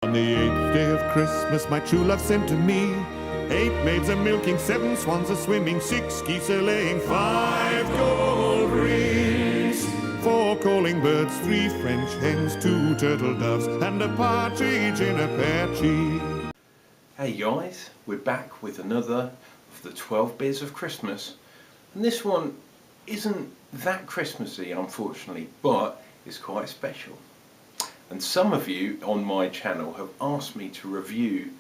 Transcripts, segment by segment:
On the 8th day of Christmas, my true love sent to me 8 maids a-milking, 7 swans a-swimming, 6 geese a-laying, 5 gold rings, 4 calling birds, 3 French hens, 2 turtle doves, and a partridge in a pear tree. Hey guys, we're back with another of the 12 Beers of Christmas, and this one isn't that Christmassy unfortunately, but it's quite special. And some of you on my channel have asked me to review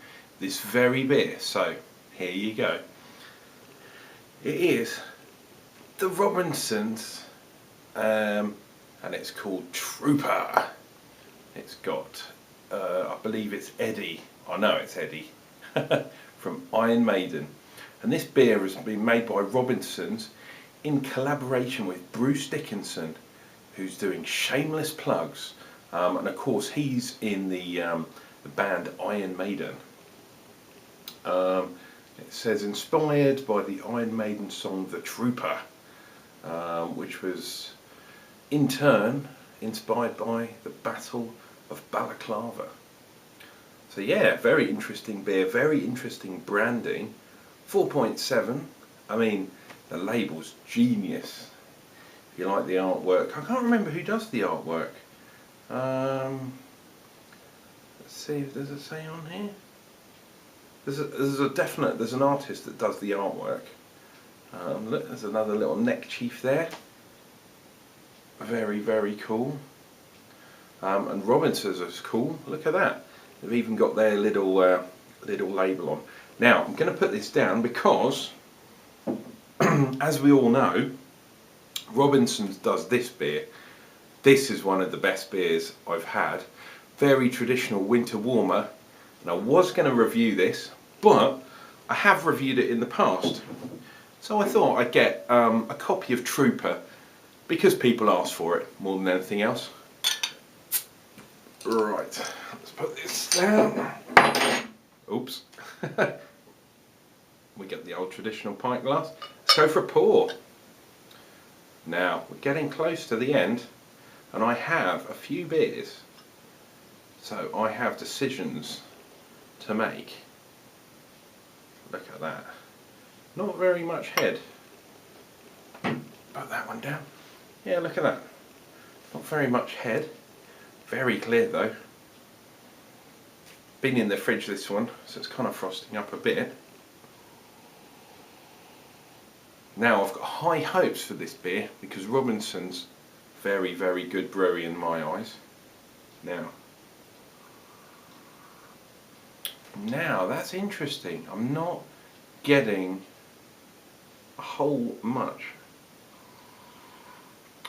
this very beer, so here you go. It is the Robinsons, and it's called Trouper. It's got, I believe it's Eddie, I know it's Eddie, from Iron Maiden. And this beer has been made by Robinsons in collaboration with Bruce Dickinson, who's doing shameless plugs. And of course he's in the band Iron Maiden. It says inspired by the Iron Maiden song The Trouper, which was in turn inspired by the Battle of Balaclava. So yeah, very interesting beer, very interesting branding. 4.7, I mean the label's genius. If you like the artwork, I can't remember who does the artwork. Let's see, does it say on here? There's an artist that does the artwork. Look, there's another little neck chief there. Very, very cool. And Robinsons is cool. Look at that. They've even got their little label on. Now I'm going to put this down because, as we all know, Robinsons does this beer. This is one of the best beers I've had. Very traditional winter warmer. And I was going to review this, but I have reviewed it in the past. So I thought I'd get a copy of Trouper because people asked for it more than anything else. Right, let's put this down. Oops. We get the old traditional pint glass. Let's go for a pour. Now, we're getting close to the end. And I have a few beers, so I have decisions to make. Look at that. Not very much head. Put that one down. Yeah, look at that. Not very much head. Very clear though. Been in the fridge this one, so it's kind of frosting up a bit. Now I've got high hopes for this beer because Robinsons, very, very good brewery in my eyes. Now that's interesting. I'm not getting a whole much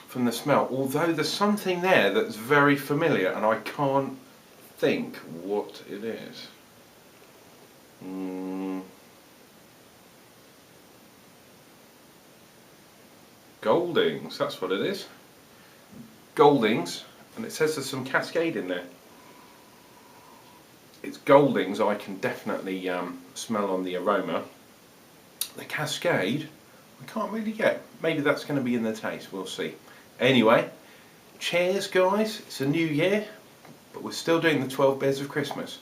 from the smell, although there's something there that's very familiar and I can't think what it is. Goldings, that's what it is. Goldings, and it says there's some Cascade in there. It's Goldings, I can definitely smell on the aroma. The Cascade, I can't really get. Maybe that's going to be in the taste, we'll see. Anyway, cheers guys, it's a new year, but we're still doing the 12 Beers of Christmas.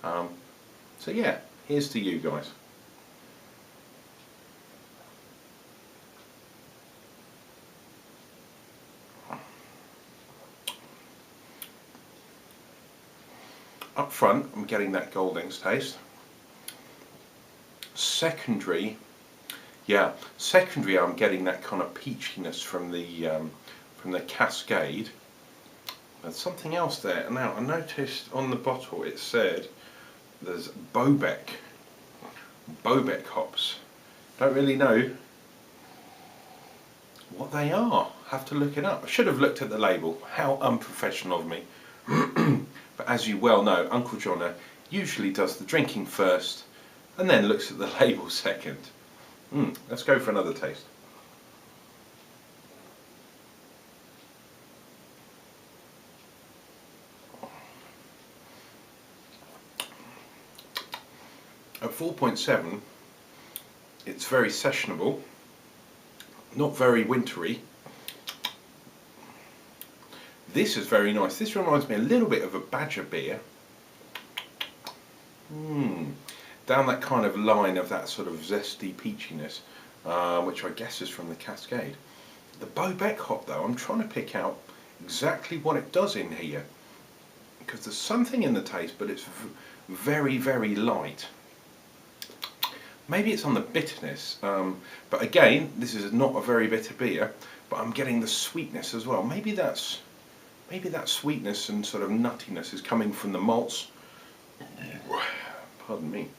So yeah, here's to you guys. Up front, I'm getting that Goldings taste. Secondary, I'm getting that kind of peachiness from the Cascade. There's something else there. Now I noticed on the bottle it said there's Bobek hops. Don't really know what they are. Have to look it up. I should have looked at the label. How unprofessional of me. But as you well know, Uncle Jono usually does the drinking first and then looks at the label second. Let's go for another taste. At 4.7, it's very sessionable, not very wintry. This is very nice. This reminds me a little bit of a Badger beer. Down that kind of line of that sort of zesty peachiness, which I guess is from the Cascade. The Beaubec hop though, I'm trying to pick out exactly what it does in here, because there's something in the taste, but it's very, very light. Maybe it's on the bitterness, but again, this is not a very bitter beer, but I'm getting the sweetness as well. Maybe that sweetness and sort of nuttiness is coming from the malts. Pardon me.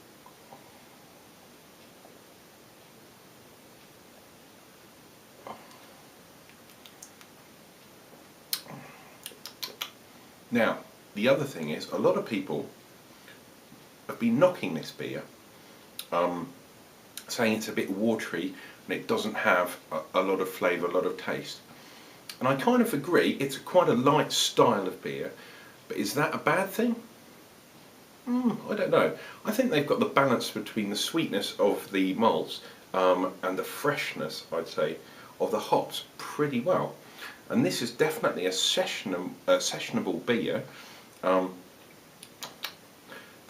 Now, the other thing is, a lot of people have been knocking this beer, saying it's a bit watery and it doesn't have a lot of flavour, a lot of taste. And I kind of agree, it's quite a light style of beer, but is that a bad thing? I don't know. I think they've got the balance between the sweetness of the malts and the freshness, I'd say, of the hops pretty well. And this is definitely a sessionable beer that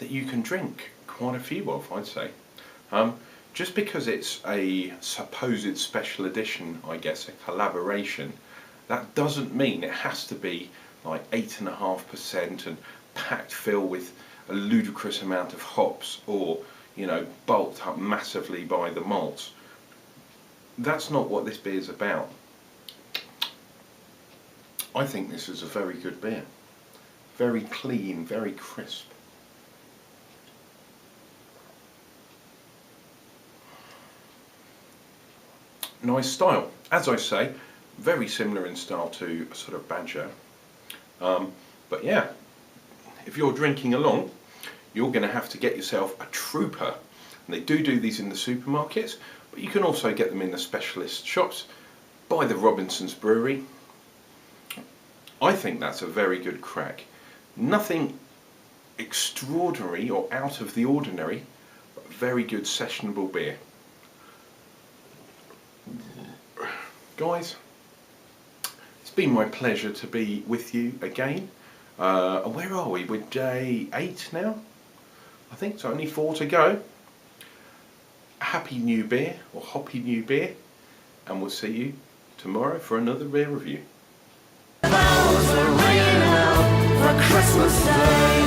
you can drink quite a few of, I'd say. Just because it's a supposed special edition, I guess, a collaboration, that doesn't mean it has to be like 8.5% and packed full with a ludicrous amount of hops, or, you know, bulked up massively by the malts. That's not what this beer is about. I think this is a very good beer. Very clean, very crisp. Nice style. As I say, very similar in style to a sort of Badger. But yeah, if you're drinking along, you're going to have to get yourself a Trouper. And they do these in the supermarkets, but you can also get them in the specialist shops by the Robinson's Brewery. I think that's a very good crack. Nothing extraordinary or out of the ordinary, but very good sessionable beer. Guys, it's been my pleasure to be with you again. Where are we? We're day 8 now? I think it's only 4 to go. Happy new beer, or hoppy new beer, and we'll see you tomorrow for another beer review. Bells are ringing out for Christmas Day.